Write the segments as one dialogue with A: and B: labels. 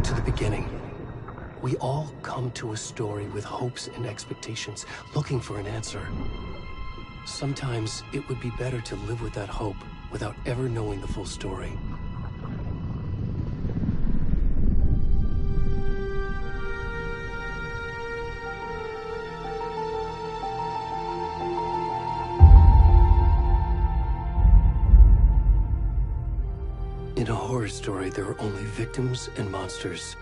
A: to the beginning. We all come to a story with hopes and expectations, looking for an answer. Sometimes it would be better to live with that hope without ever knowing the full story. In a horror story, there are only victims and monsters.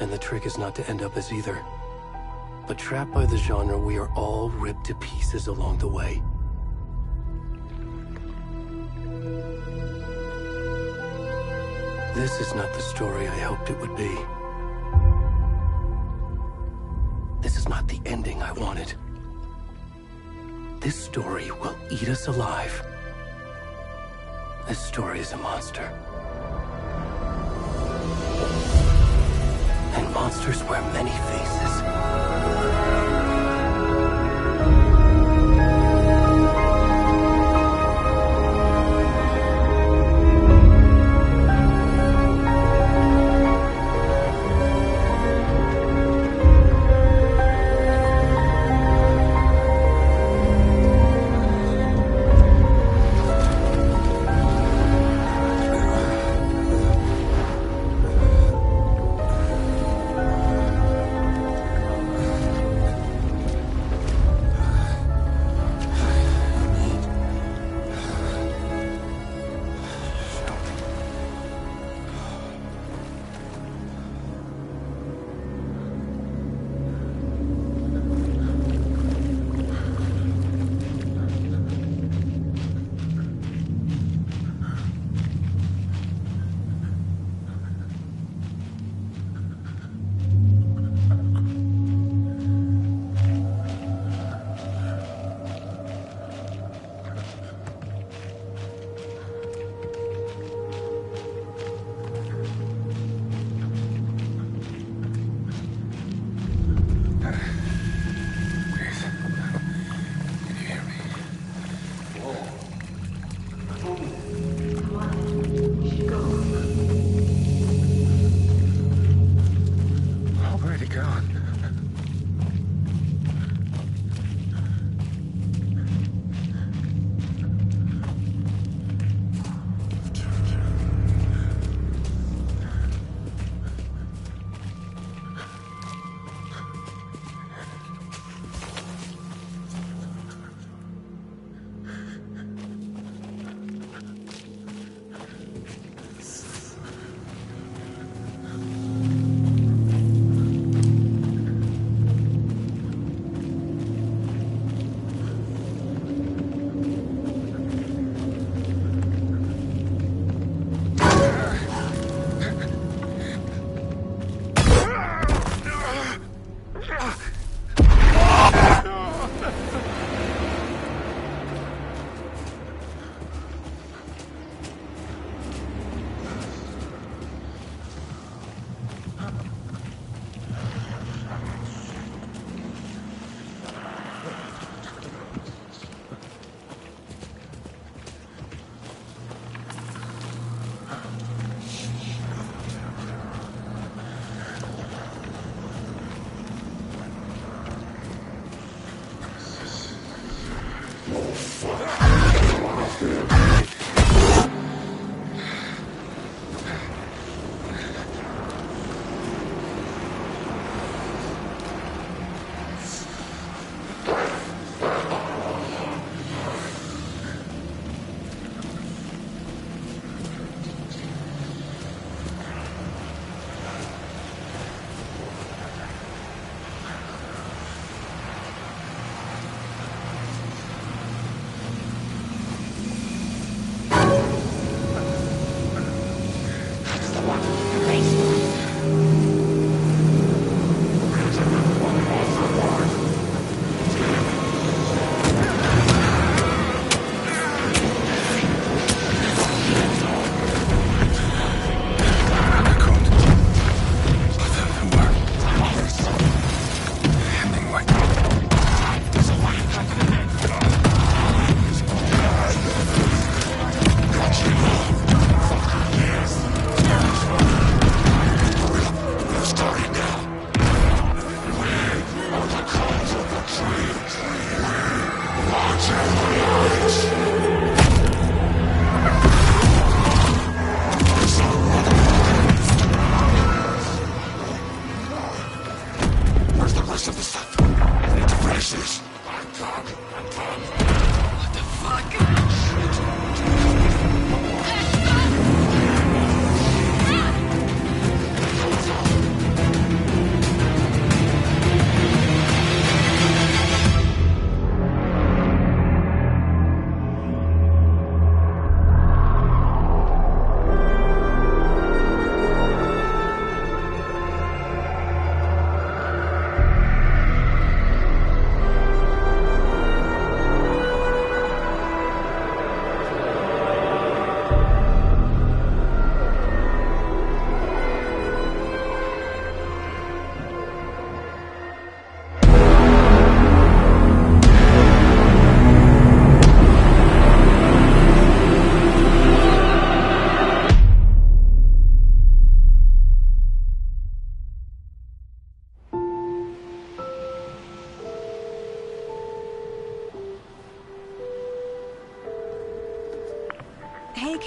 A: And the trick is not to end up as either. But trapped by the genre, we are all ripped to pieces along the way. This is not the story I hoped it would be. This is not the ending I wanted. This story will eat us alive. This story is a monster. And monsters wear many faces.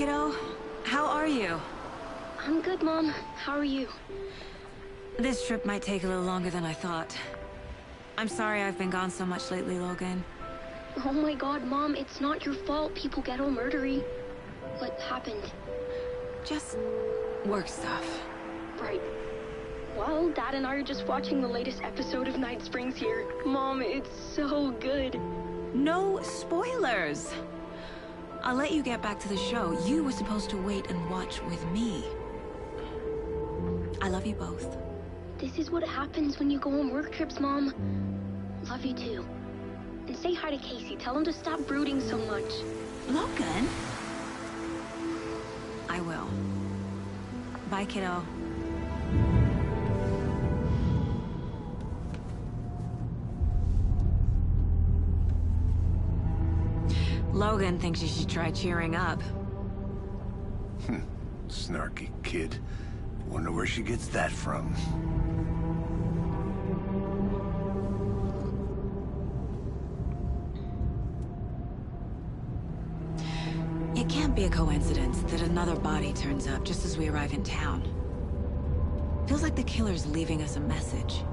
B: kiddo. How are you?
C: I'm good, Mom. How are you?
B: This trip might take a little longer than I thought. I'm sorry I've been gone so much lately, Logan.
C: Oh my god, Mom, it's not your fault people get all murdery. What happened?
B: Just work stuff.
C: Right. Well, Dad and I are just watching the latest episode of Night Springs here. Mom, it's so good.
B: No spoilers! I'll let you get back to the show. You were supposed to wait and watch with me. I love you both.
C: This is what happens when you go on work trips, Mom. Love you too. And say hi to Casey. Tell him to stop brooding so much.
B: Logan? I will. Bye, kiddo. Logan thinks you should try cheering up.
D: Snarky kid. Wonder where she gets that from.
B: It can't be a coincidence that another body turns up just as we arrive in town. Feels like the killer's leaving us a message.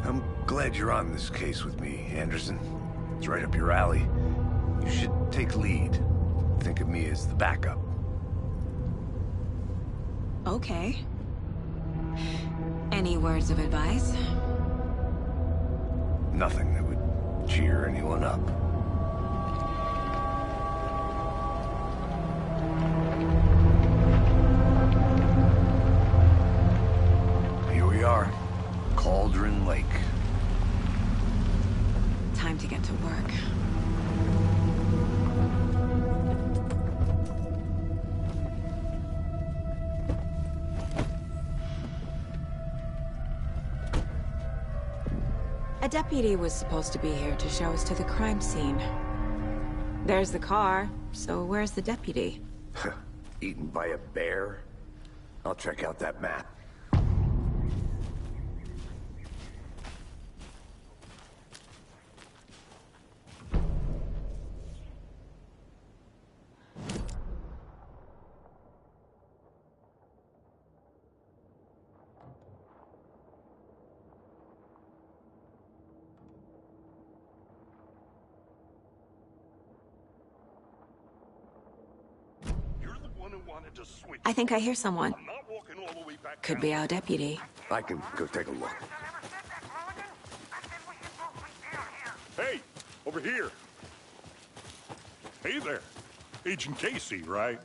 D: I'm glad you're on this case with me, Anderson. It's right up your alley. You should take lead. Think of me as the backup.
B: Okay. Any words of advice?
D: Nothing that would cheer anyone up. Here we are. Cauldron Lake.
B: Time to get to work. A deputy was supposed to be here to show us to the crime scene. There's the car, so where's the deputy?
D: Eaten by a bear? I'll check out that map.
B: I think I hear someone. Could be our deputy.
D: I can go take a look.
E: Hey, over here. Hey there. Agent Casey, right?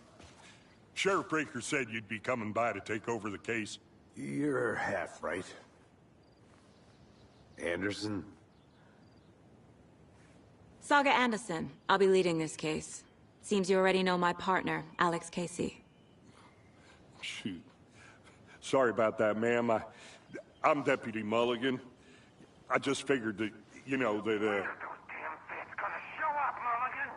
E: Sheriff Breaker said you'd be coming by to take over the case.
D: You're half right. Anderson?
B: Saga Anderson. I'll be leading this case. Seems you already know my partner, Alex Casey.
E: Shoot. Sorry about that, ma'am. I'm Deputy Mulligan. I just figured that, you know, that,
F: Those damn feds gonna show up, Mulligan.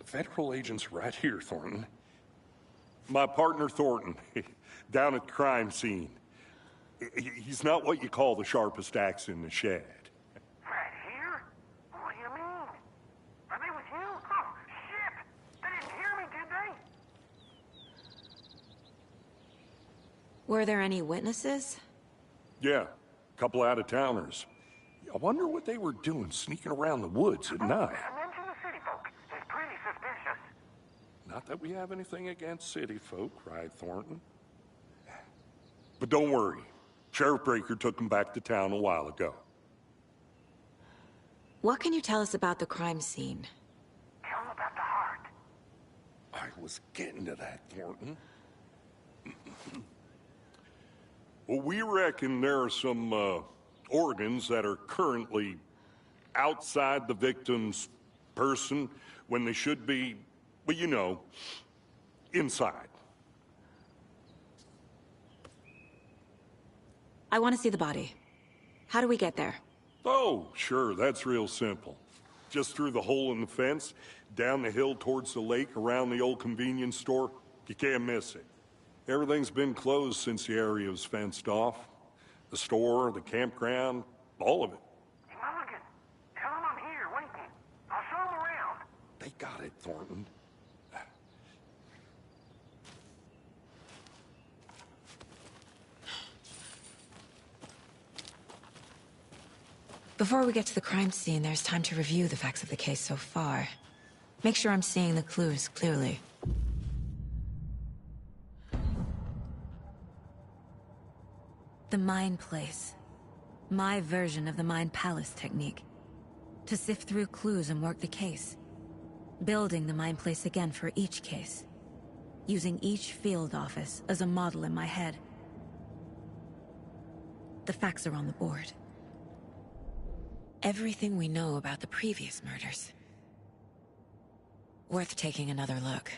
E: Federal agent's right here, Thornton. My partner, Thornton, down at the crime scene. He's not what you call the sharpest axe in the shed.
F: Right here? What do you mean? Are they with you? Oh, shit! They didn't hear me, did they?
B: Were there any witnesses?
E: Yeah, a couple out-of-towners. I wonder what they were doing sneaking around the woods at night.
F: Mention the city folk. It's pretty suspicious.
E: Not that we have anything against city folk, right, Thornton? But don't worry. Sheriff Breaker took them back to town a while ago.
B: What can you tell us about the crime scene?
F: Tell them about the heart.
E: I was getting to that, Thornton. Well, we reckon there are some organs that are currently outside the victim's person when they should be, well, you know, inside.
B: I want to see the body. How do we get there?
E: Oh, sure, that's real simple. Just through the hole in the fence, down the hill towards the lake, around the old convenience store. You can't miss it. Everything's been closed since the area was fenced off. The store, the campground, all of it.
F: Hey, Mulligan, tell them I'm here waiting. I'll show them around.
E: They got it Thornton.
B: Before we get to the crime scene, there's time to review the facts of the case so far. Make sure I'm seeing the clues clearly. The Mind Place. My version of the Mind Palace technique. To sift through clues and work the case. Building the Mind Place again for each case. Using each field office as a model in my head. The facts are on the board. Everything we know about the previous murders. Worth taking another look.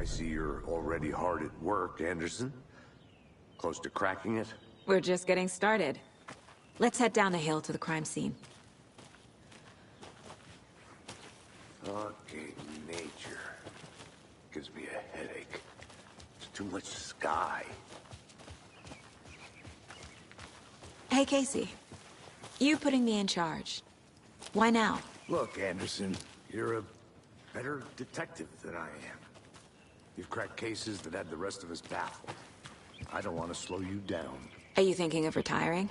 D: I see you're already hard at work, Anderson. Close to cracking it?
B: We're just getting started. Let's head down the hill to the crime scene.
D: Fucking nature. Gives me a headache. There's too much sky.
B: Hey, Casey. You putting me in charge. Why now?
D: Look, Anderson, you're a better detective than I am. You've cracked cases that had the rest of us baffled. I don't want to slow you down.
B: Are you thinking of retiring?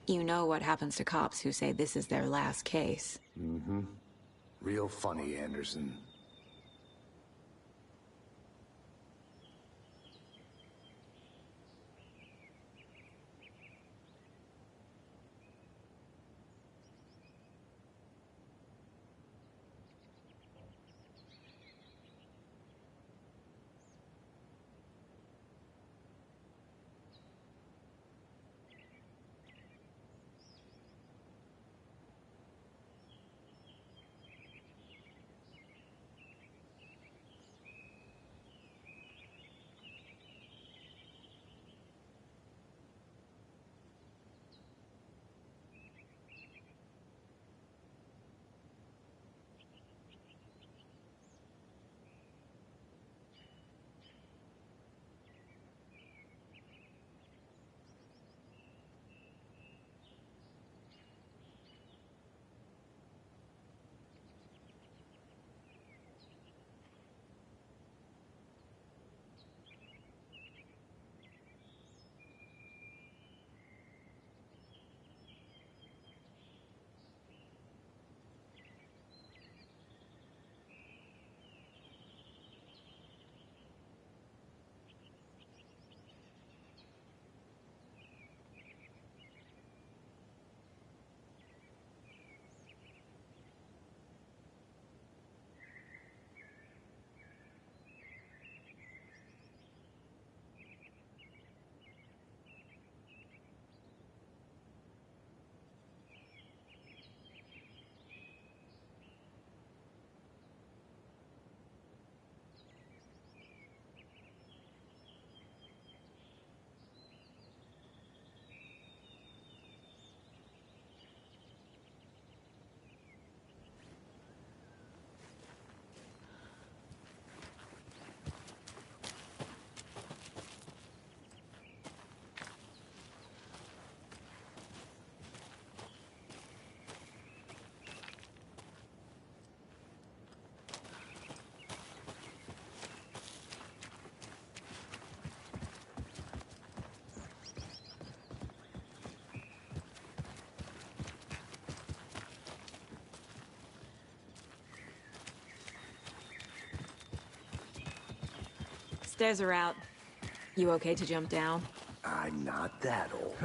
B: You know what happens to cops who say this is their last case.
D: Mm-hmm. Real funny, Anderson.
B: Stairs are out. You okay to jump down?
D: I'm not that old.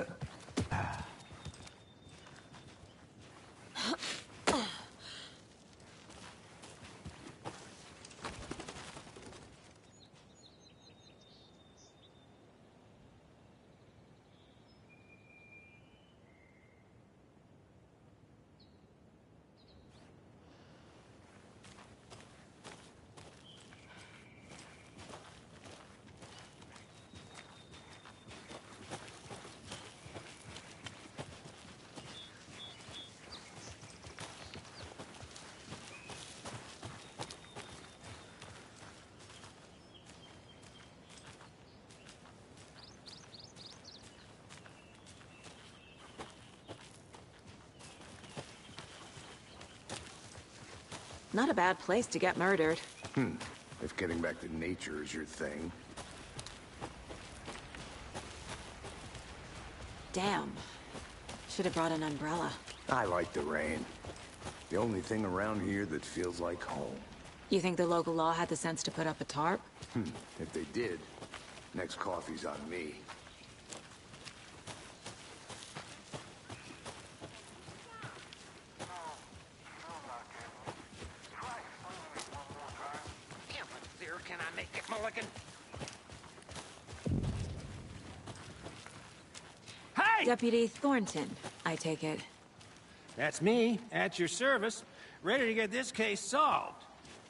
B: Not a bad place to get murdered.
D: If getting back to nature is your thing.
B: Damn. Should have brought an umbrella.
D: I like the rain. The only thing around here that feels like home.
B: You think the local law had the sense to put up a tarp?
D: If they did, next coffee's on me.
F: Can I make it, Mulligan? Hey!
B: Deputy Thornton, I take it.
G: That's me, at your service, ready to get this case solved.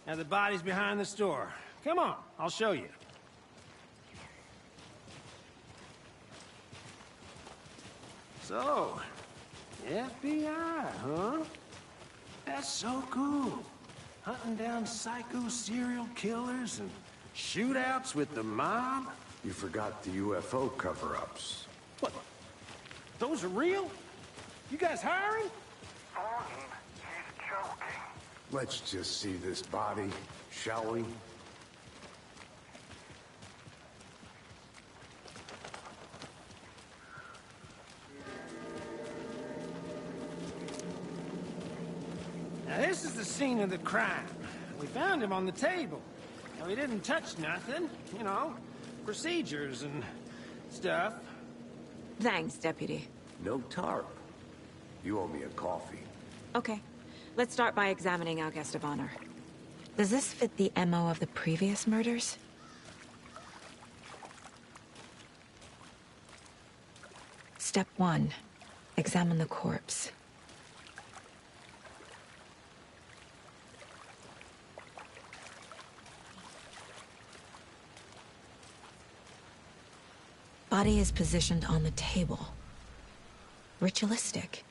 G: Now the body's behind the store. Come on, I'll show you. So, FBI, huh? That's so cool. Hunting down psycho serial killers and shootouts with the mob.
D: You forgot the UFO cover-ups.
G: What? Those are real? You guys hiring?
F: Thornton, he's joking.
D: Let's just see this body, shall we?
G: Now this is the scene of the crime. We found him on the table. Now he didn't touch nothing, you know, procedures and stuff.
B: Thanks, Deputy.
D: No tarp. You owe me a coffee.
B: Okay. Let's start by examining our guest of honor. Does this fit the MO of the previous murders? Step 1. Examine the corpse. Body is positioned on the table. Ritualistic.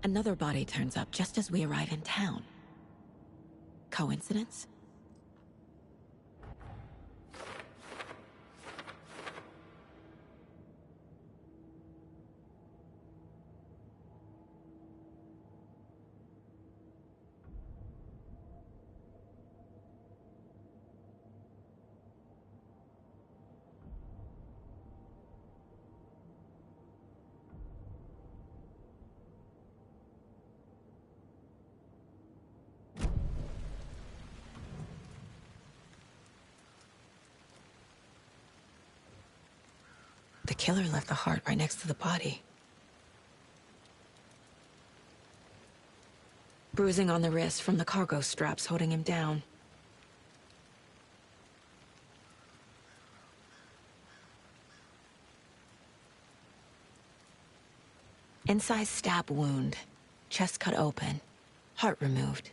B: Another body turns up just as we arrive in town. Coincidence? The killer left the heart right next to the body. Bruising on the wrist from the cargo straps holding him down. Incised stab wound. Chest cut open. Heart removed.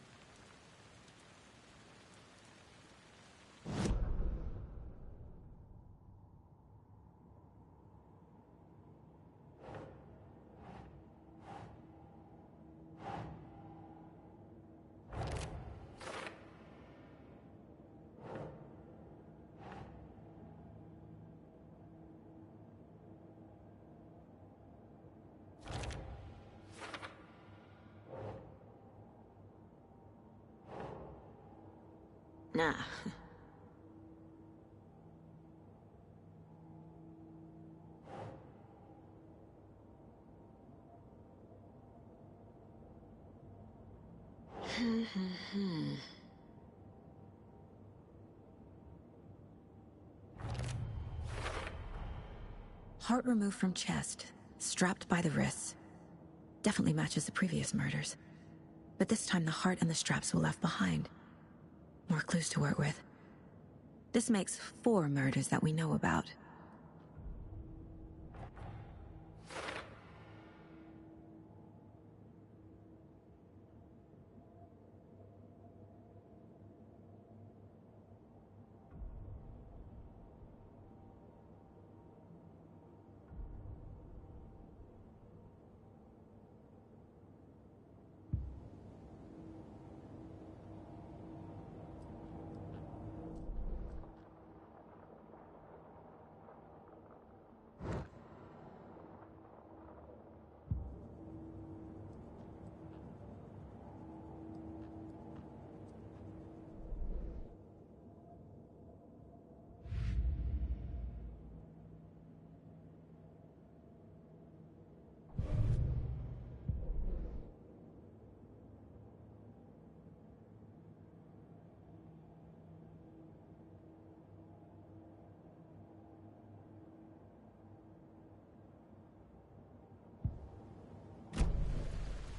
B: Nah. Heart removed from chest, strapped by the wrists. Definitely matches the previous murders. But this time the heart and the straps were left behind. More clues to work with. This makes 4 murders that we know about.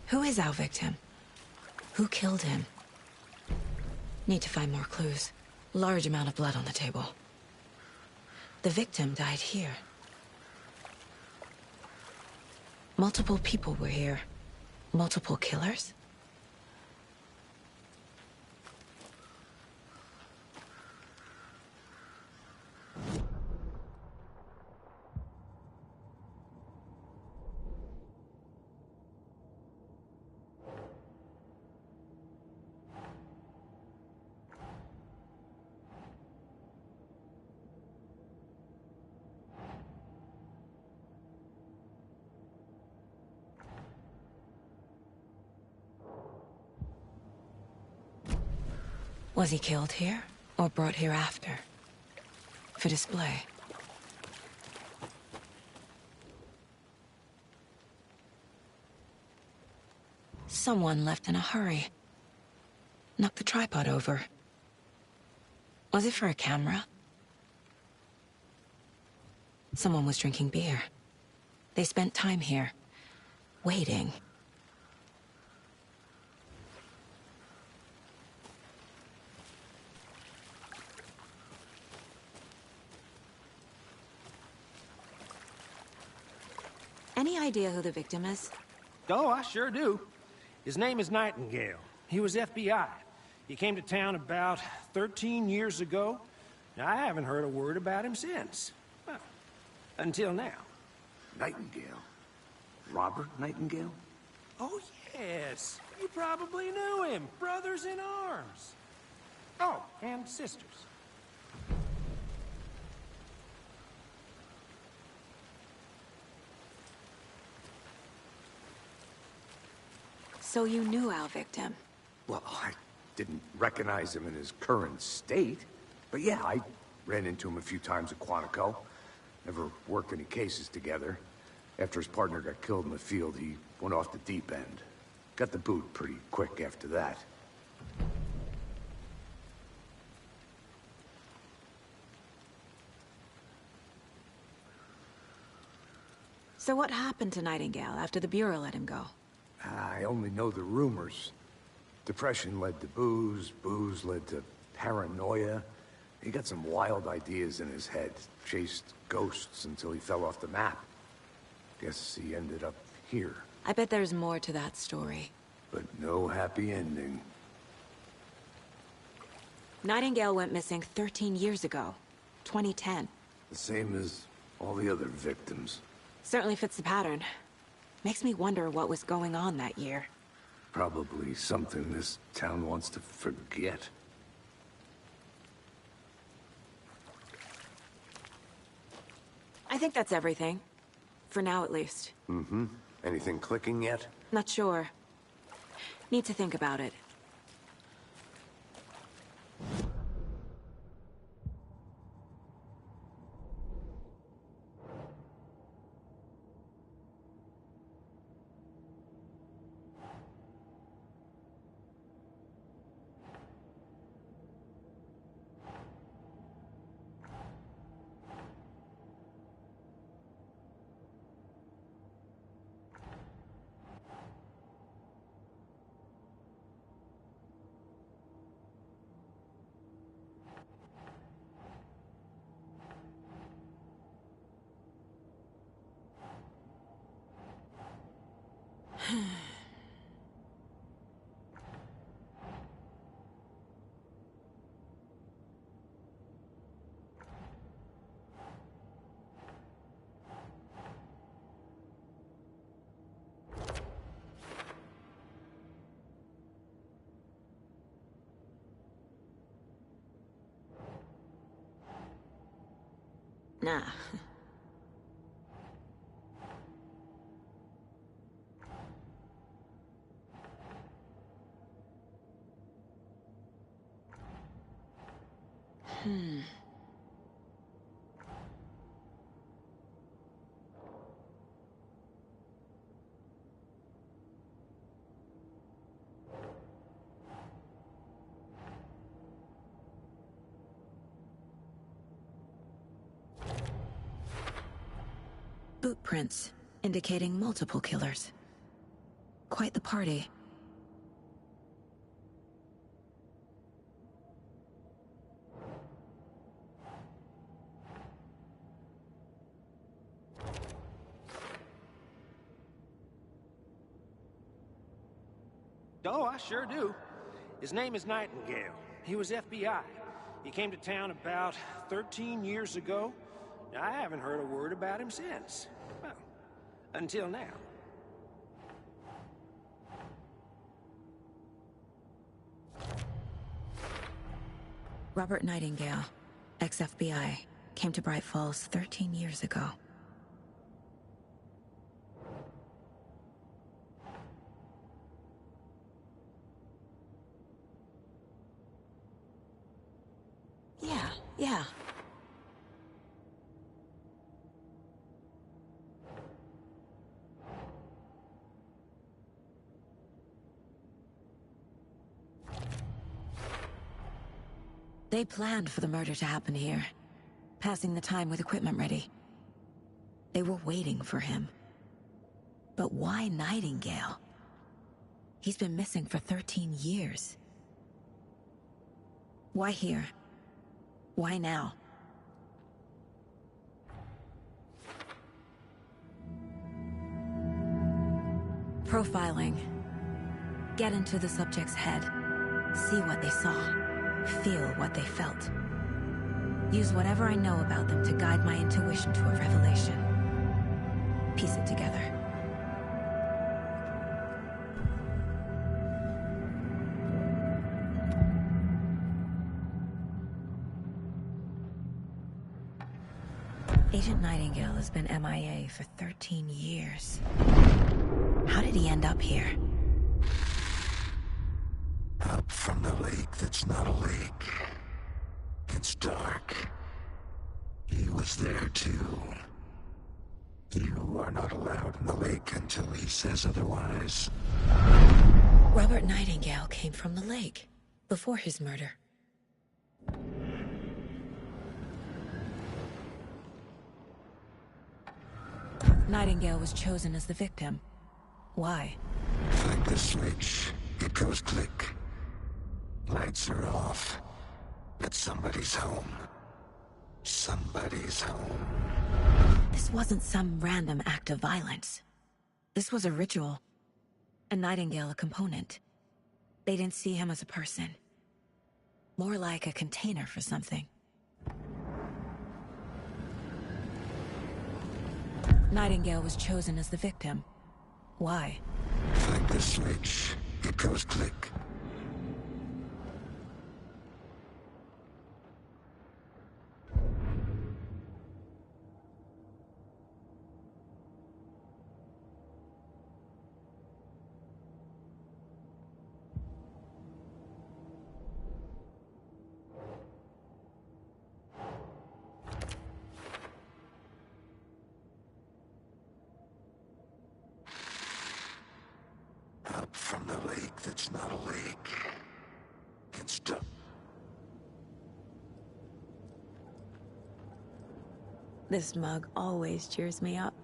B: Who is our victim? Who killed him? Need to find more clues. Large amount of blood on the table. The victim died here. Multiple people were here. Multiple killers? Was he killed here, or brought here after? For display? Someone left in a hurry. Knocked the tripod over. Was it for a camera? Someone was drinking beer. They spent time here, waiting. Any idea who the victim is?
G: Oh, I sure do. His name is Nightingale. He was FBI. He came to town about 13 years ago. Now, I haven't heard a word about him since. Well, until now.
D: Nightingale? Robert Nightingale?
G: Oh, yes. You probably knew him. Brothers in arms. Oh, and sisters.
B: So you knew our victim?
D: Well, I didn't recognize him in his current state. But yeah, I ran into him a few times at Quantico. Never worked any cases together. After his partner got killed in the field, he went off the deep end. Got the boot pretty quick after that.
B: So what happened to Nightingale after the Bureau let him go?
D: I only know the rumors. Depression led to booze, booze led to paranoia. He got some wild ideas in his head, chased ghosts until he fell off the map. Guess he ended up here.
B: I bet there's more to that story.
D: But no happy ending.
B: Nightingale went missing 13 years ago. 2010.
D: The same as all the other victims.
B: Certainly fits the pattern. Makes me wonder what was going on that year.
D: Probably something this town wants to forget.
B: I think that's everything. For now, at least.
D: Mm-hmm. Anything clicking yet?
B: Not sure. Need to think about it. Nah. Boot prints, indicating multiple killers. Quite the party.
G: Oh, I sure do. His name is Nightingale. He was FBI. He came to town about 13 years ago. I haven't heard a word about him since. Well, until now.
B: Robert Nightingale, ex-FBI, came to Bright Falls 13 years ago. Yeah. They planned for the murder to happen here, passing the time with equipment ready. They were waiting for him. But why Nightingale? He's been missing for 13 years. Why here? Why now? Profiling. Get into the subject's head. See what they saw. Feel what they felt. Use whatever I know about them to guide my intuition to a revelation. Piece it together. Agent Nightingale has been MIA for 13 years. How did he end up here?
H: Up from the lake that's not a lake. It's dark. He was there too. You are not allowed in the lake until he says otherwise.
B: Robert Nightingale came from the lake, before his murder. Nightingale was chosen as the victim. Why?
H: Flick the switch. It goes click. Lights are off. But somebody's home. Somebody's home.
B: This wasn't some random act of violence. This was a ritual. And Nightingale a component. They didn't see him as a person. More like a container for something. Nightingale was chosen as the victim. Why?
H: Flick the switch. It goes click. Up from the lake that's not a lake. Can stop.
B: This mug always cheers me up.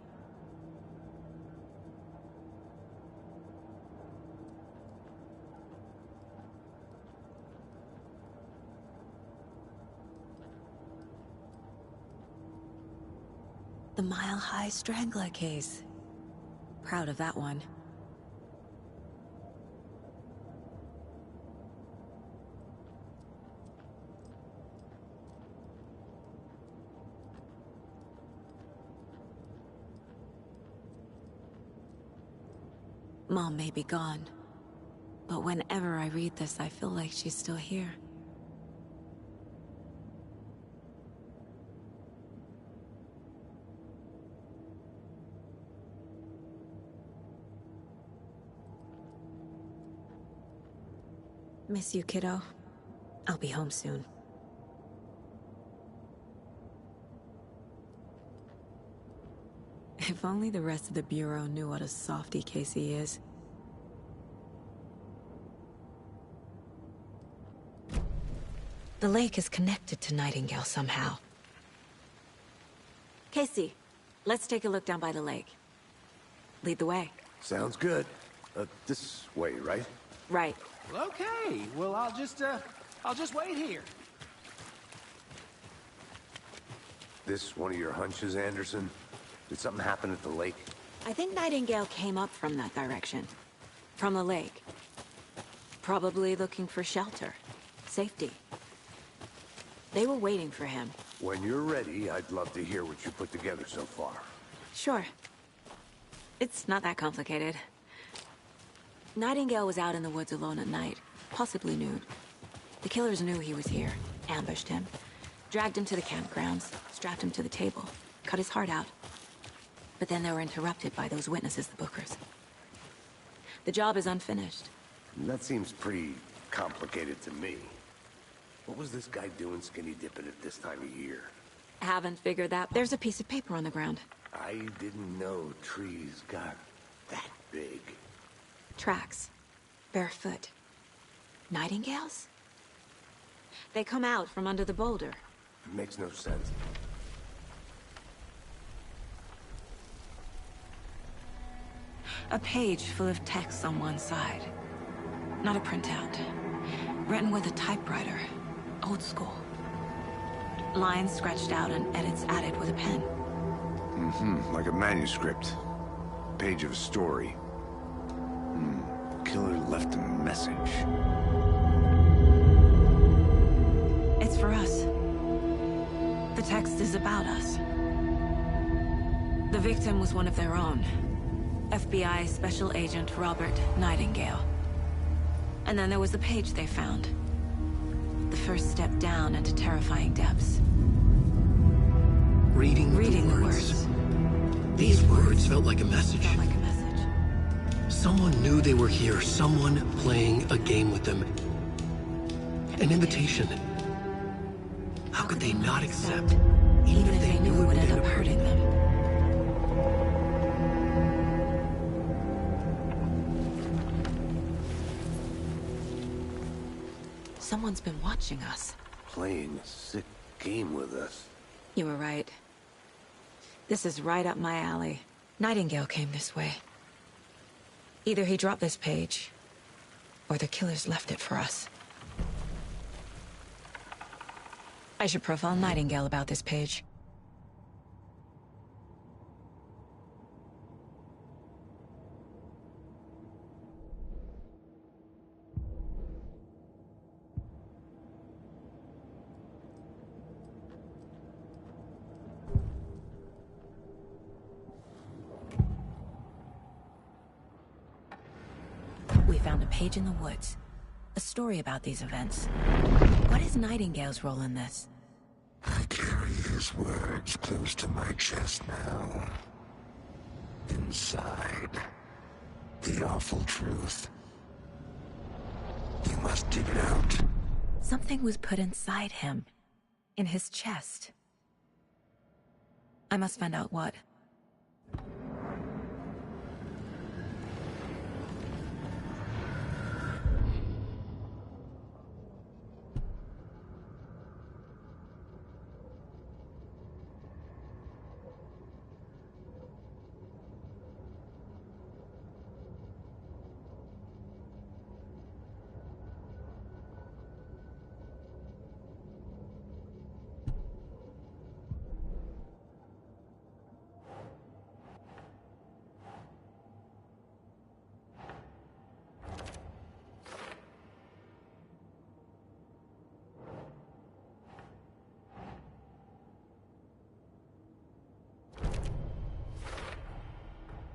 B: The Mile High Strangler case. Proud of that one. Mom may be gone, but whenever I read this, I feel like she's still here. Miss you, kiddo. I'll be home soon. If only the rest of the Bureau knew what a softy Casey is. The lake is connected to Nightingale somehow. Casey, let's take a look down by the lake. Lead the way.
D: Sounds good. This way, right?
B: Right.
G: Okay, well, I'll just wait here.
D: This one of your hunches, Anderson? Did something happen at the lake?
B: I think Nightingale came up from that direction. From the lake. Probably looking for shelter. Safety. They were waiting for him.
D: When you're ready, I'd love to hear what you put together so far.
B: Sure. It's not that complicated. Nightingale was out in the woods alone at night, possibly nude. The killers knew he was here, ambushed him, dragged him to the campgrounds, strapped him to the table, cut his heart out. But then they were interrupted by those witnesses, the Bookers. The job is unfinished.
D: That seems pretty complicated to me. What was this guy doing skinny dipping at this time of year?
B: Haven't figured that. There's a piece of paper on the ground.
D: I didn't know trees got that big.
B: Tracks. Barefoot. Nightingales? They come out from under the boulder.
D: It makes no sense.
B: A page full of text on one side. Not a printout. Written with a typewriter. Old school. Lines scratched out and edits added with a pen.
D: Like a manuscript. Page of a story. Killer left a message.
B: It's for us. The text is about us. The victim was one of their own. FBI Special Agent Robert Nightingale. And then there was the page they found. The first step down into terrifying depths.
A: Reading the words. These words felt like a message.
B: Felt like a message.
A: Someone knew they were here, someone playing a game with them. An invitation. How could they not accept,
B: Even if they knew it would end up hurting them. Someone's been watching us.
D: Playing a sick game with us.
B: You were right. This is right up my alley. Nightingale came this way. Either he dropped this page, or the killers left it for us. I should profile Nightingale about this page. found a page in the woods. A story about these events. What is Nightingale's role in this?
H: I carry his words close to my chest now. Inside, the awful truth. You must dig it out.
B: Something was put inside him. In his chest. I must find out what.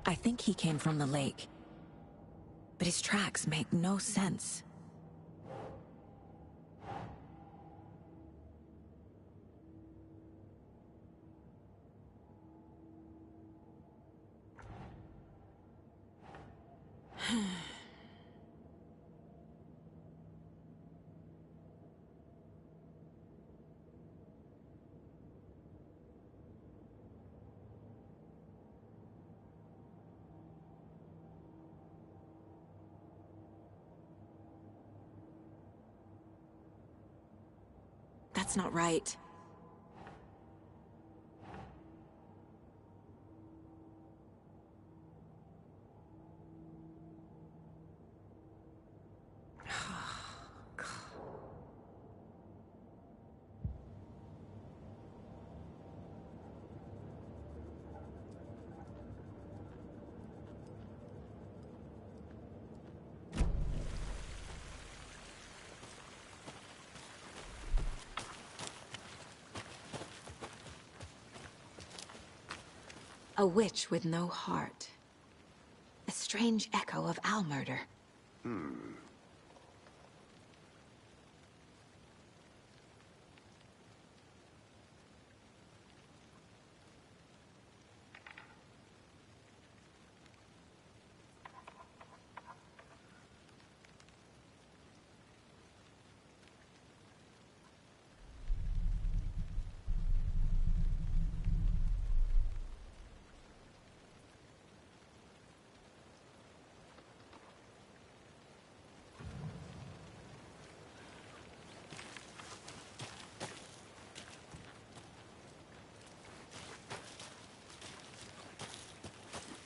B: I think he came from the lake. But his tracks make no sense. That's not right. A witch with no heart. A strange echo of owl murder.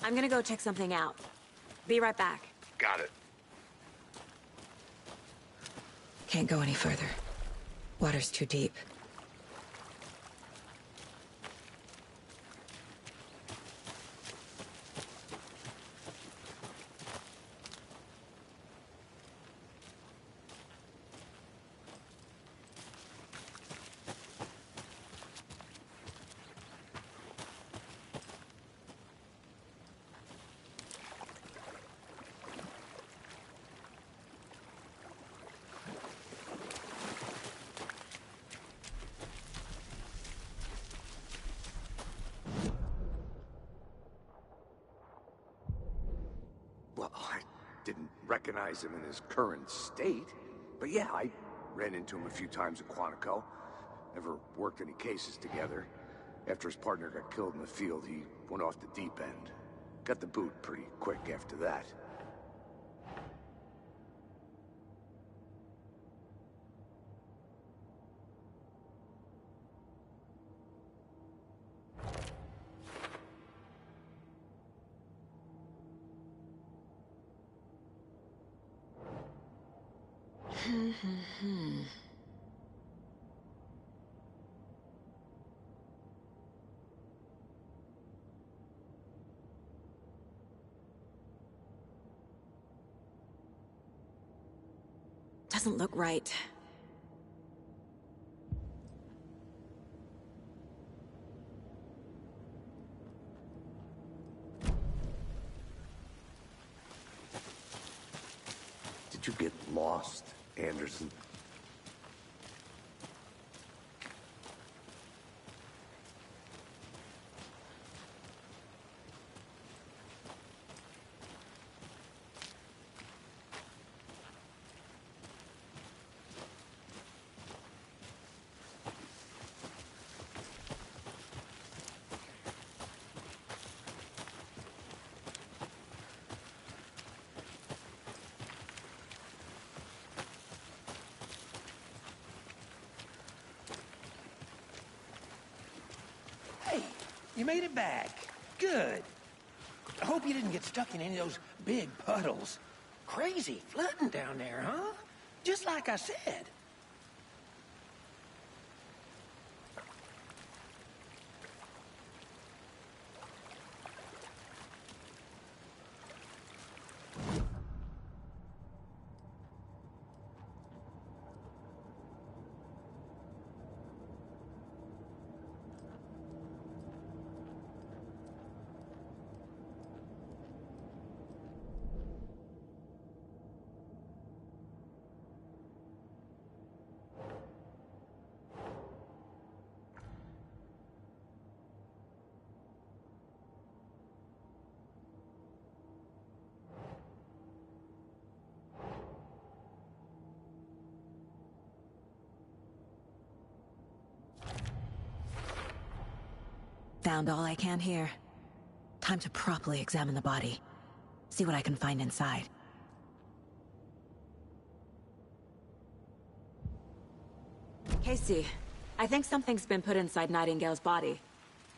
B: I'm gonna go check something out. Be right back.
D: Got it.
B: Can't go any further. Water's too deep.
D: Well, I didn't recognize him in his current state. But yeah, I ran into him a few times at Quantico. Never worked any cases together. After his partner got killed in the field, he went off the deep end. Got the boot pretty quick after that.
B: Doesn't look right.
D: Did you get lost, Anderson?
G: Hey, you made it back. Good. I hope you didn't get stuck in any of those big puddles. Crazy flooding down there, huh? Just like I said.
B: Found all I can here. Time to properly examine the body. See what I can find inside. Casey, I think something's been put inside Nightingale's body.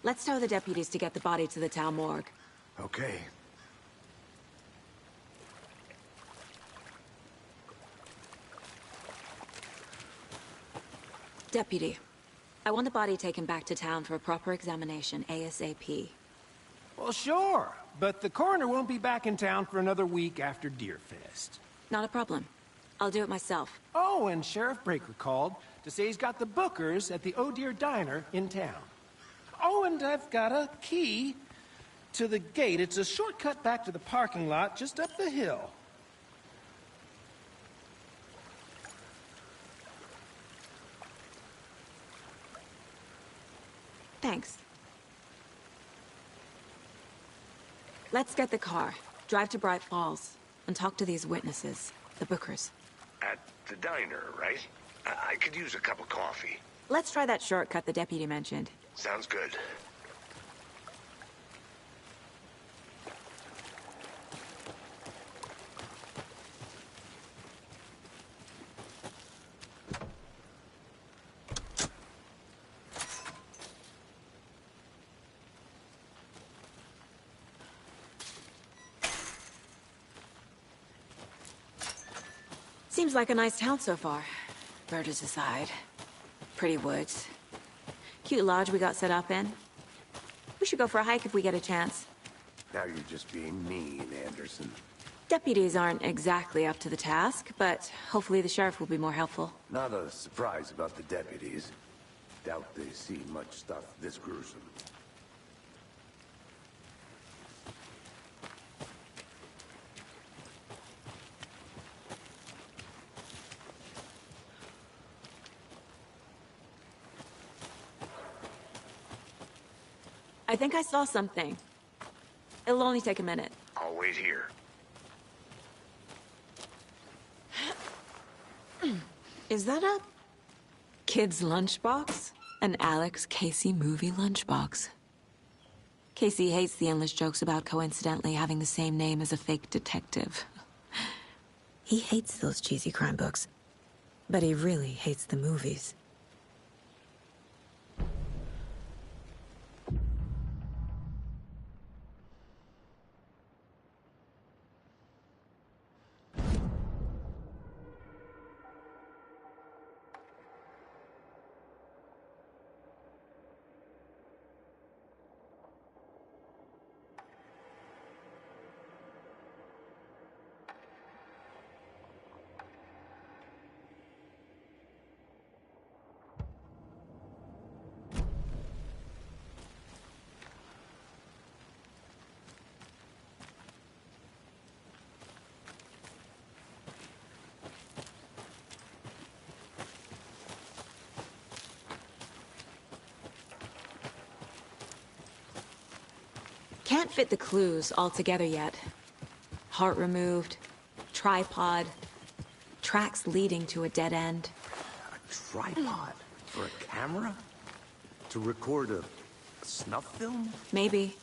B: Let's tell the deputies to get the body to the town morgue.
D: Okay.
B: Deputy, I want the body taken back to town for a proper examination ASAP.
G: Well, sure, but the coroner won't be back in town for another week after Deerfest.
B: Not a problem. I'll do it myself.
G: Oh, and Sheriff Breaker called to say he's got the Bookers at the Oh Dear Diner in town. Oh, and I've got a key to the gate. It's a shortcut back to the parking lot just up the hill.
B: Thanks. Let's get the car, drive to Bright Falls, and talk to these witnesses, the Bookers.
H: At the diner, right? I could use a cup of coffee.
B: Let's try that shortcut the deputy mentioned.
H: Sounds good.
B: Seems like a nice town so far. Murders aside. Pretty woods. Cute lodge we got set up in. We should go for a hike if we get a chance.
D: Now you're just being mean, Anderson.
B: Deputies aren't exactly up to the task, but hopefully the sheriff will be more helpful.
D: Not a surprise about the deputies. Doubt they see much stuff this gruesome.
B: I think I saw something. It'll only take a minute.
H: I'll wait here.
B: Is that a kid's lunchbox? An Alex Casey movie lunchbox. Casey hates the endless jokes about coincidentally having the same name as a fake detective. He hates those cheesy crime books, but he really hates the movies. Can't fit the clues all together yet. Heart removed, tripod, tracks leading to a dead end.
D: A tripod? For a camera? To record a snuff film?
B: Maybe.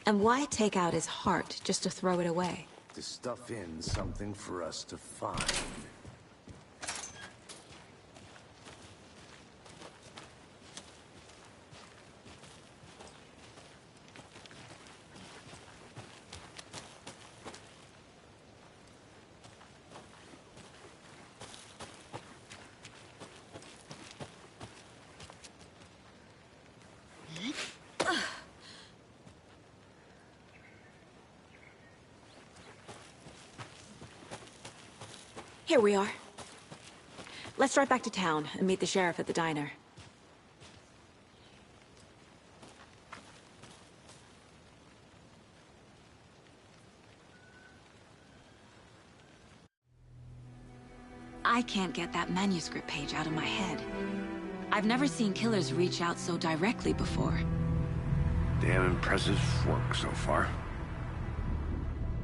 B: And why take out his heart just to throw it away?
D: To stuff in something for us to find.
B: Here we are. Let's drive back to town and meet the sheriff at the diner. I can't get that manuscript page out of my head. I've never seen killers reach out so directly before.
D: Damn impressive work so far.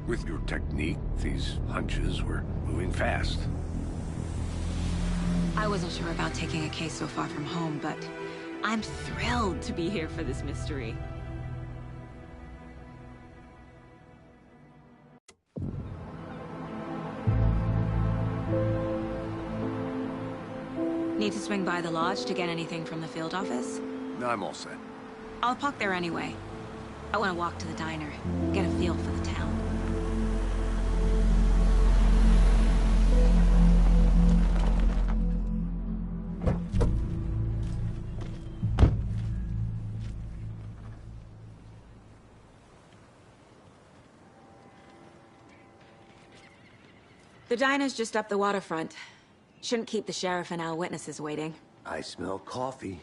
D: With your technique, these hunches were moving fast.
B: I wasn't sure about taking a case so far from home, but I'm thrilled to be here for this mystery. Need to swing by the lodge to get anything from the field office?
D: No, I'm all set.
B: I'll park there anyway. I want to walk to the diner, get a feel for the town. The diner's just up the waterfront. Shouldn't keep the sheriff and our witnesses waiting.
D: I smell coffee.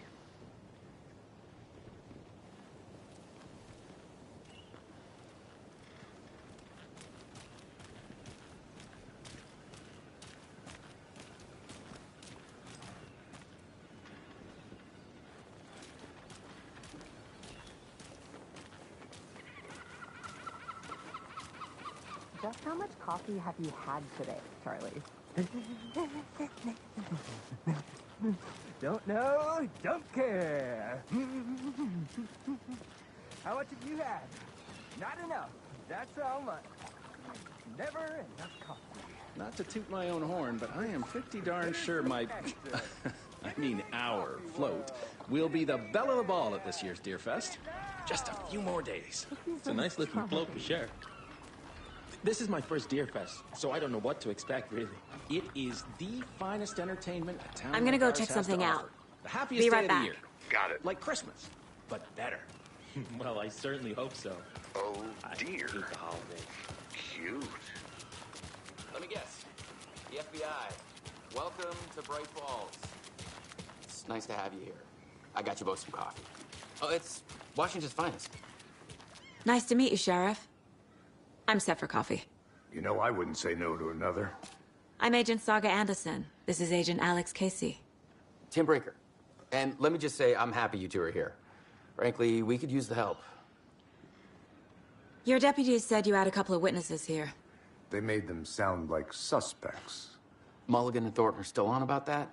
I: Just how much coffee have you had today, Charlie? Don't know, don't care. How much have you had? Not enough. That's how much. Never enough coffee.
J: Not to toot my own horn, but I am pretty darn sure my... I mean our float will be the belle of the ball at this year's Deer Fest. Just a few more days.
K: It's a nice looking float for sure. This is my first Deer Fest, so I don't know what to expect, really.
J: It is the finest entertainment a town
B: I'm gonna
J: like
B: go
J: ours
B: check
J: has
B: something
J: to
B: out.
J: offer. The happiest
B: Be
J: day
B: right
J: of
B: back.
J: the year.
D: Got it.
J: Like Christmas, but better.
K: Well, I certainly hope so.
D: Oh,
K: I
D: dear.
K: hate the holidays.
D: Cute.
L: Let me guess. The FBI. Welcome to Bright Falls. It's nice to have you here. I got you both some coffee. Oh, it's Washington's finest.
B: Nice to meet you, Sheriff. I'm set for coffee.
D: You know, I wouldn't say no to another.
B: I'm Agent Saga Anderson. This is Agent Alex Casey.
L: Tim Breaker. And let me just say, I'm happy you two are here. Frankly, we could use the help.
B: Your deputies said you had a couple of witnesses here.
D: They made them sound like suspects.
L: Mulligan and Thornton are still on about that?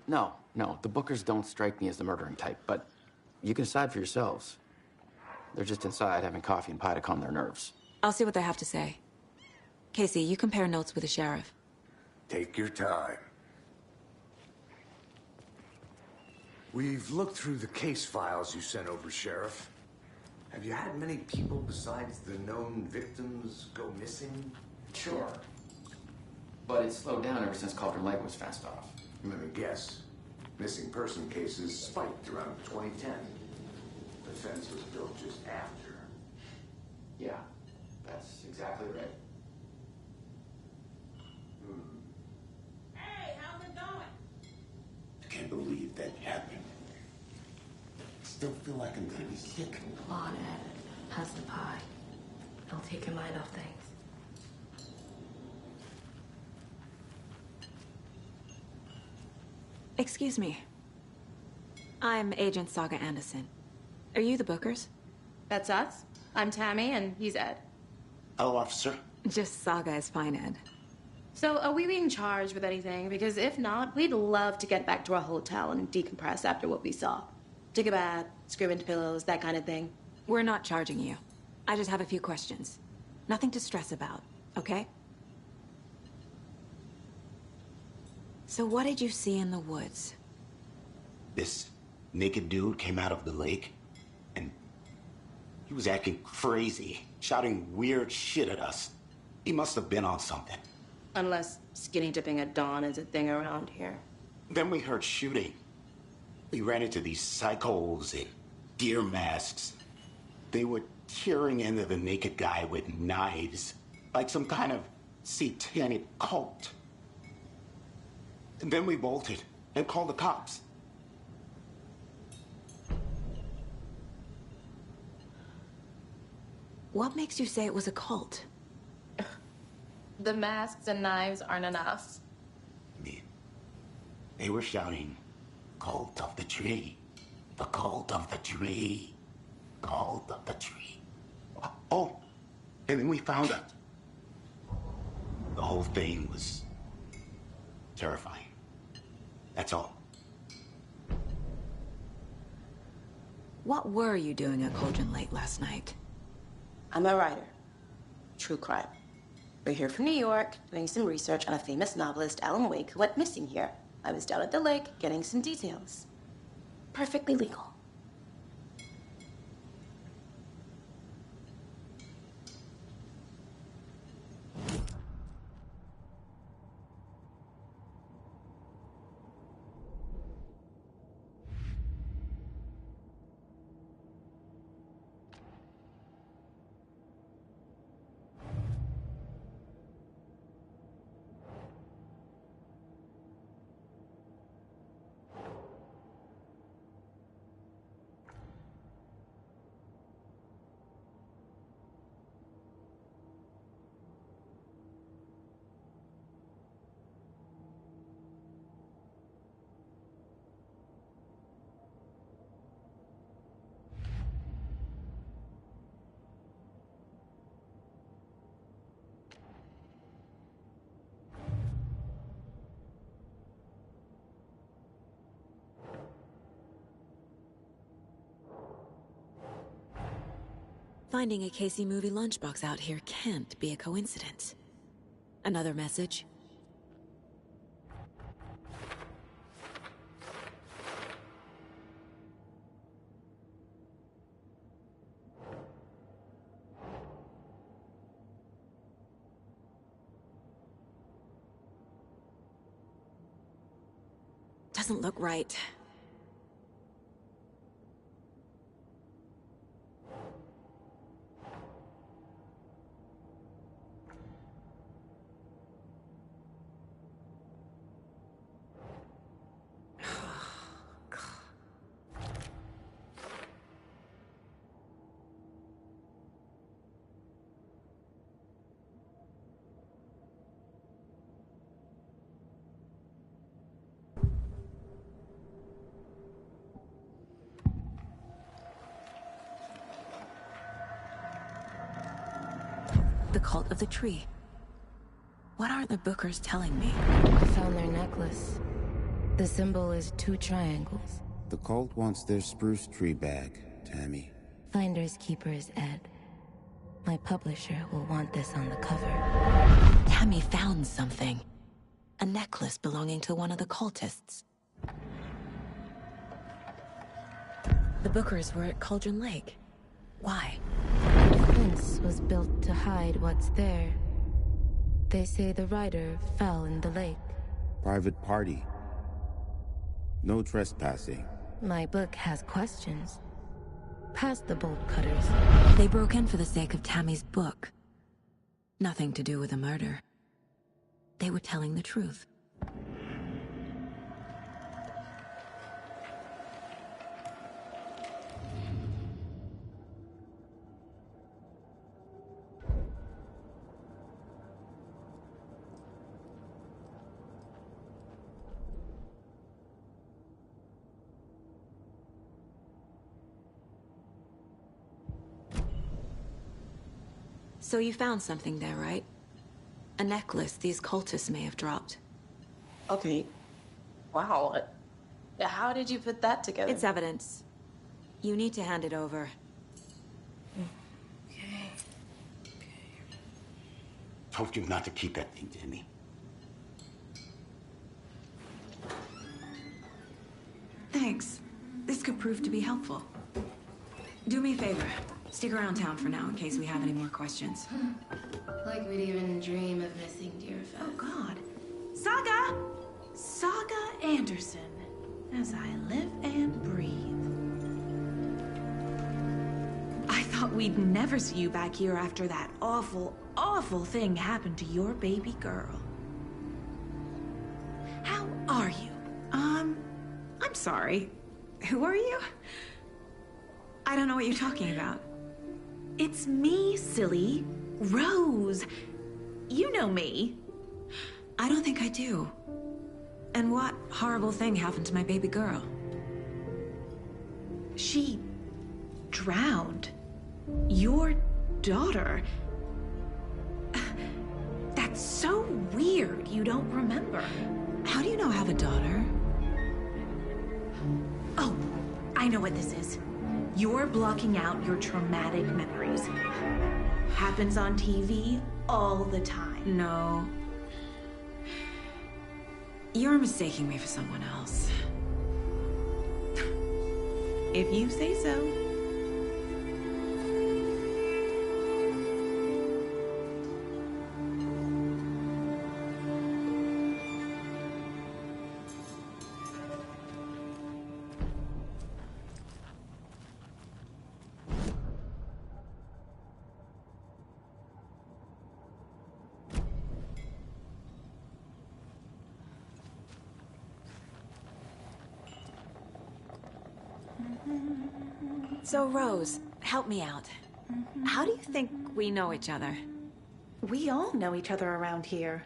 L: No, the Bookers don't strike me as the murdering type, but you can decide for yourselves. They're just inside having coffee and pie to calm their nerves.
B: I'll see what they have to say. Casey, you compare notes with the sheriff.
D: Take your time. We've looked through the case files you sent over, Sheriff. Have you had many people besides the known victims go missing?
L: Sure. But it's slowed down ever since Cauldron Lake was fenced off.
D: Let me guess. Missing person cases spiked around 2010. The fence was built just after.
L: Yeah, that's exactly right.
M: Hey, how's it going?
H: I can't believe that happened. I still feel like I'm gonna be sick.
M: Come on, Ed. How's the pie? Don't take your mind off things.
B: Excuse me. I'm Agent Saga Anderson. Are you the Bookers?
N: That's us. I'm Tammy, and he's Ed.
O: Hello, officer.
B: Just Saga is fine, Ed.
N: So, are we being charged with anything? Because if not, we'd love to get back to our hotel and decompress after what we saw. Take a bath, scream into pillows, that kind of thing.
B: We're not charging you. I just have a few questions. Nothing to stress about, okay? So what did you see in the woods?
O: This naked dude came out of the lake, and he was acting crazy, shouting weird shit at us. He must have been on something.
N: Unless skinny dipping at dawn is a thing around here.
O: Then we heard shooting. We ran into these psychos in deer masks. They were tearing into the naked guy with knives, like some kind of satanic cult. And then we bolted and called the cops.
B: What makes you say it was a cult?
N: The masks and knives aren't enough.
O: They were shouting, "Cult of the tree, the cult of the tree, cult of the tree." Oh, and then we found out. The whole thing was terrifying. That's all.
B: What were you doing at Cauldron Lake last night?
N: I'm a writer. True crime. We're here from New York, doing some research on a famous novelist, Alan Wake, who went missing here. I was down at the lake, getting some details. Perfectly legal.
B: Finding a Casey movie lunchbox out here can't be a coincidence. Another message? Doesn't look right. The cult of the tree. What aren't the Bookers telling me?
M: I found their necklace. The symbol is 2 triangles.
P: The cult wants their spruce tree back, Tammy.
M: Finders keepers, Ed. My publisher will want this on the cover.
B: Tammy found something. A necklace belonging to one of the cultists. The Bookers were at Cauldron Lake. Why?
M: The fence was built to hide what's there. They say the rider fell in the lake.
P: Private party. No trespassing.
M: My book has questions. Past the bolt cutters.
B: They broke in for the sake of Tammy's book. Nothing to do with the murder. They were telling the truth. So you found something there, right? A necklace these cultists may have dropped.
N: Okay. Wow. How did you put that together?
B: It's evidence. You need to hand it over.
N: Okay.
O: Told you not to keep that thing, Jimmy.
B: Thanks. This could prove to be helpful. Do me a favor. Stick around town for now in case we have any more questions.
N: Like we'd even dream of missing Deerfest.
Q: Oh, God. Saga! Saga Anderson. As I live and breathe. I thought we'd never see you back here after that awful, awful thing happened to your baby girl. How are you? I'm sorry. Who are you? I don't know what you're talking about. It's me, silly. Rose. You know me.
B: I don't think I do. And what horrible thing happened to my baby girl?
Q: She drowned. Your daughter. That's so weird you don't remember.
B: How do you know I have a daughter?
Q: Oh, I know what this is. You're blocking out your traumatic memories. Happens on TV all the time.
B: No. You're mistaking me for someone else.
Q: If you say so.
B: So, Rose, help me out. How do you think we know each other?
Q: We all know each other around here.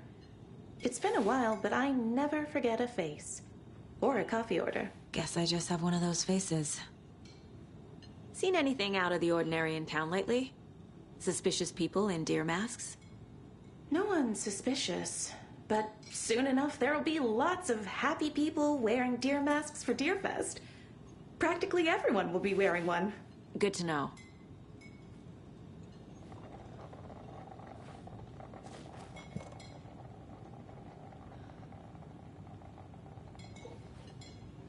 Q: It's been a while, but I never forget a face. Or a coffee order.
B: Guess I just have one of those faces. Seen anything out of the ordinary in town lately? Suspicious people in deer masks?
Q: No one's suspicious. But soon enough, there'll be lots of happy people wearing deer masks for Deerfest. Practically everyone will be wearing one.
B: Good to know.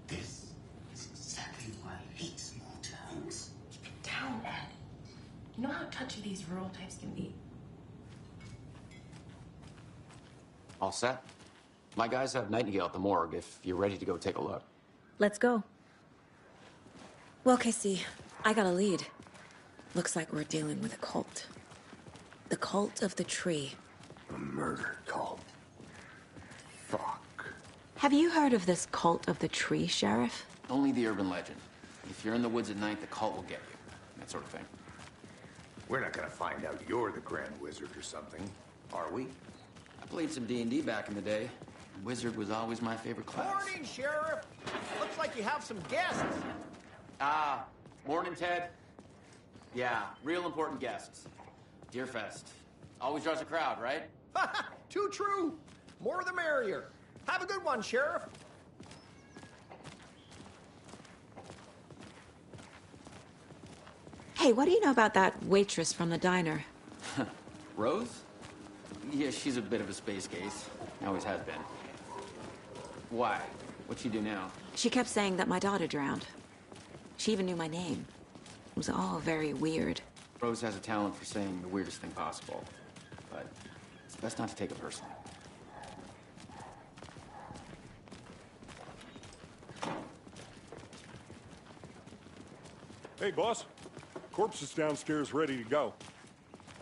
O: This is exactly why I hate small towns.
Q: Keep it down, Ed. You know how touchy these rural types can be.
L: All set? My guys have Nightingale at the morgue if you're ready to go take a look.
B: Let's go. Well, Casey, I got a lead. Looks like we're dealing with a cult. The cult of the tree.
D: A murder cult. Fuck.
B: Have you heard of this cult of the tree, Sheriff?
L: Only the urban legend. If you're in the woods at night, the cult will get you. That sort of thing.
D: We're not gonna find out you're the Grand Wizard or something, are we?
L: I played some D&D back in the day. Wizard was always my favorite class.
G: Morning, Sheriff. Looks like you have some guests.
L: Ah, morning, Ted. Yeah, real important guests. Deerfest. Always draws a crowd, right?
G: Too true. More the merrier. Have a good one, Sheriff.
B: Hey, what do you know about that waitress from the diner?
L: Rose? Yeah, she's a bit of a space case. Always has been. Why? What'd she do now?
B: She kept saying that my daughter drowned. She even knew my name. It was all very weird.
L: Rose has a talent for saying the weirdest thing possible. But it's best not to take it personally.
E: Hey, boss. Corpse is downstairs ready to go.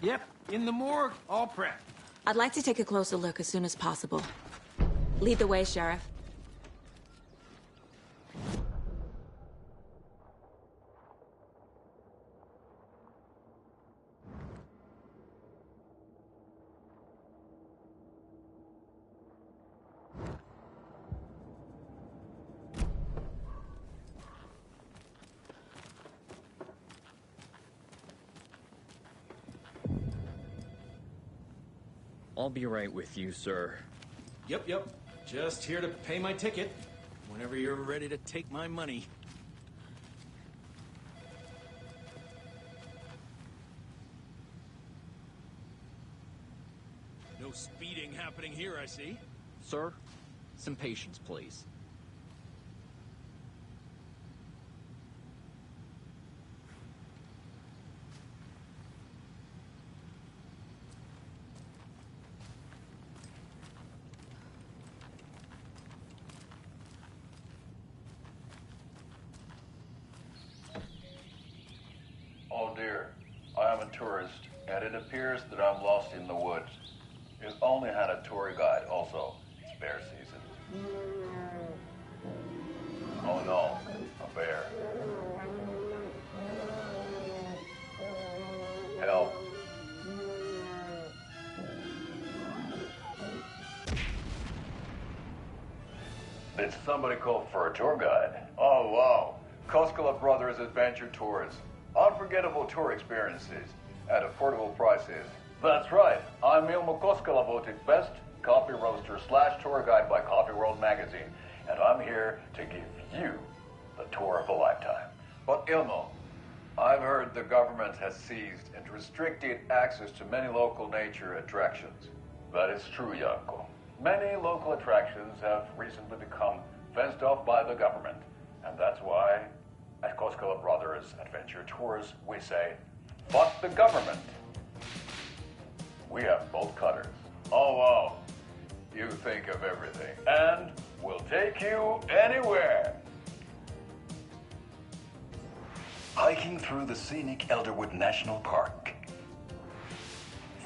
G: Yep, in the morgue, all prepped.
B: I'd like to take a closer look as soon as possible. Lead the way, Sheriff.
K: I'll be right with you, sir.
J: Yep. Just here to pay my ticket. Whenever you're ready to take my money. No speeding happening here, I see.
K: Sir, some patience, please.
R: Oh dear, I am a tourist, and it appears that I'm lost in the woods. If only had a tour guide also. It's bear season. Oh no, a bear. Help. Did somebody call for a tour guide? Oh wow, Koskela Brothers Adventure Tours. Unforgettable tour experiences at affordable prices. That's right. I'm Ilmo Koskela, voted best coffee roaster / tour guide by Coffee World magazine, and I'm here to give you the tour of a lifetime. But Ilmo, I've heard the government has seized and restricted access to many local nature attractions. That is true, Janko. Many local attractions have recently become fenced off by the government, and that's why at Koskela Brothers Adventure Tours, we say, fuck the government. We have bolt cutters. Oh, wow. You think of everything. And we'll take you anywhere. Hiking through the scenic Elderwood National Park.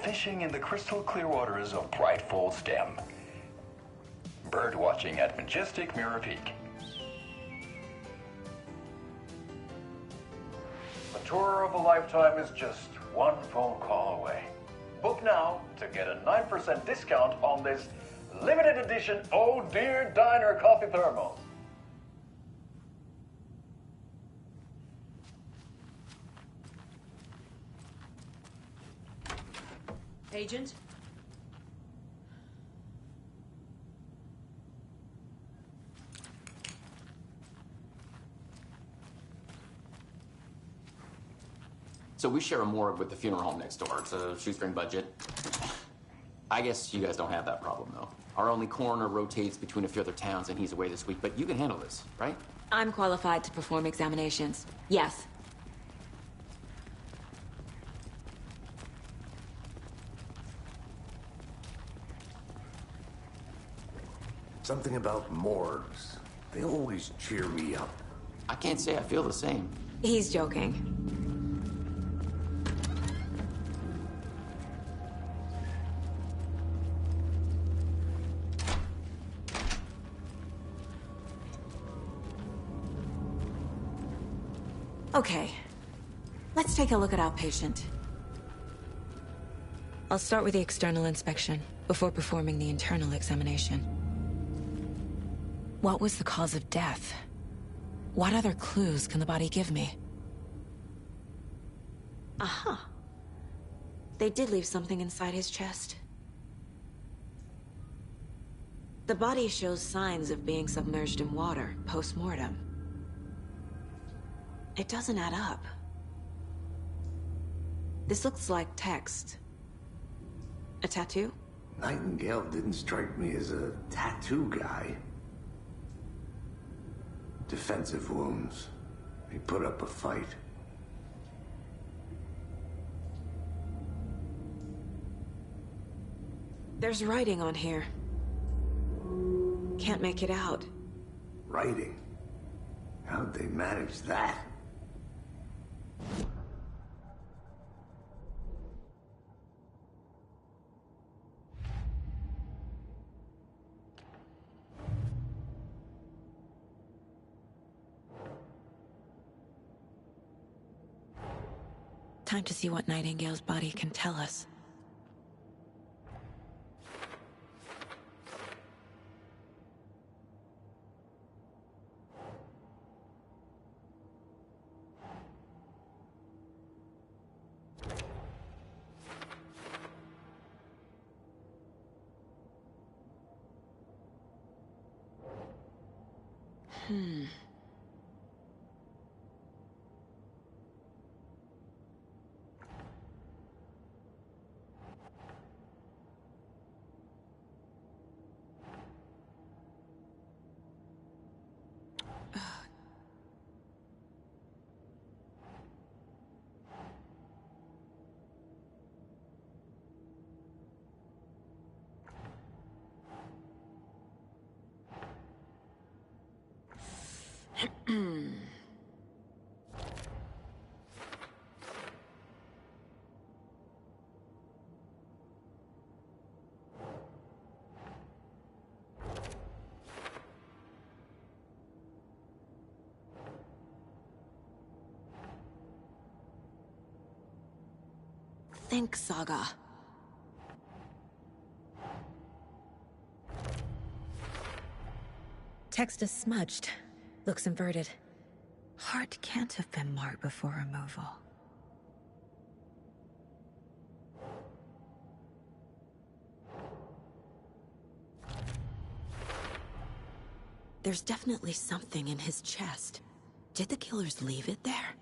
R: Fishing in the crystal clear waters of Bright Falls Dam. Bird watching at majestic Mirror Peak. A tour of a lifetime is just one phone call away. Book now to get a 9% discount on this limited edition Oh Dear Diner coffee thermos.
S: Agent?
L: So we share a morgue with the funeral home next door. It's a shoestring budget. I guess you guys don't have that problem, though. Our only coroner rotates between a few other towns, and he's away this week, but you can handle this, right?
B: I'm qualified to perform examinations. Yes.
D: Something about morgues. They always cheer me up.
L: I can't say I feel the same.
B: He's joking. Okay, let's take a look at our patient. I'll start with the external inspection before performing the internal examination. What was the cause of death? What other clues can the body give me? Aha. They did leave something inside his chest. The body shows signs of being submerged in water post-mortem. It doesn't add up. This looks like text. A tattoo?
D: Nightingale didn't strike me as a tattoo guy. Defensive wounds. He put up a fight.
B: There's writing on here. Can't make it out.
D: Writing? How'd they manage that?
B: Time to see what Nightingale's body can tell us. Think, Saga. Text is smudged. Looks inverted. Heart can't have been marked before removal. There's definitely something in his chest. Did the killers leave it there?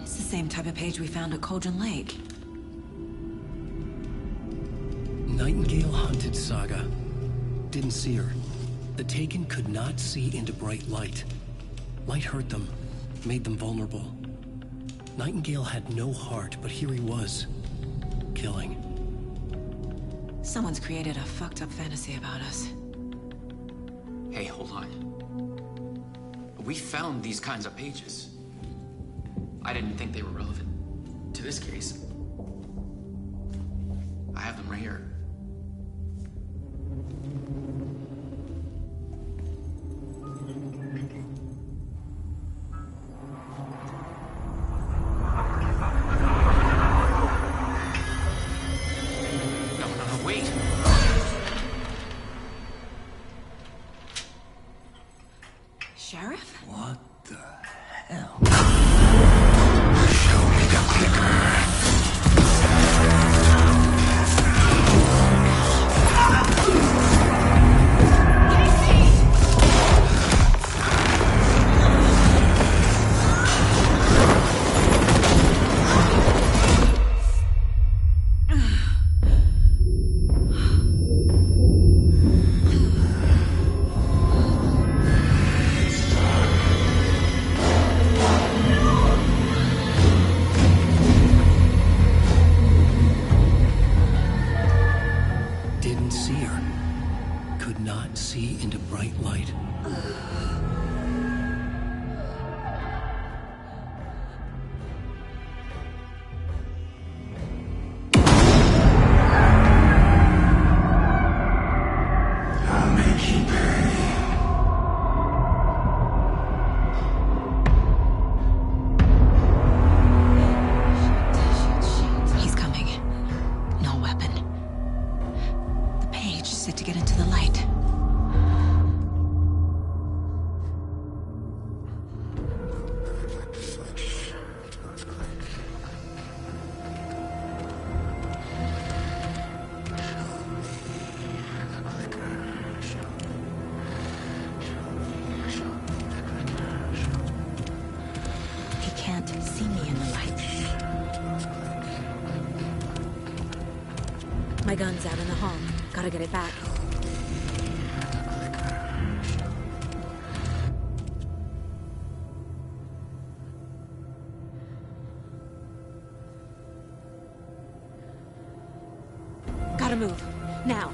B: Same type of page we found at Cauldron Lake.
A: Nightingale hunted Saga. Didn't see her. The Taken could not see into bright light. Light hurt them, made them vulnerable. Nightingale had no heart, but here he was, killing.
B: Someone's created a fucked up fantasy about us.
L: Hey, hold on. We found these kinds of pages. I didn't think they were relevant to this case. I have them right here. No, wait!
B: Sheriff?
A: What the hell? Didn't see her. Could not see into bright light.
H: I'll make you pay.
B: He's coming. No weapon. The page set to get into the light. He can't see me in the light. My gun's out in the hall. Gotta get it back. Gotta move. Now.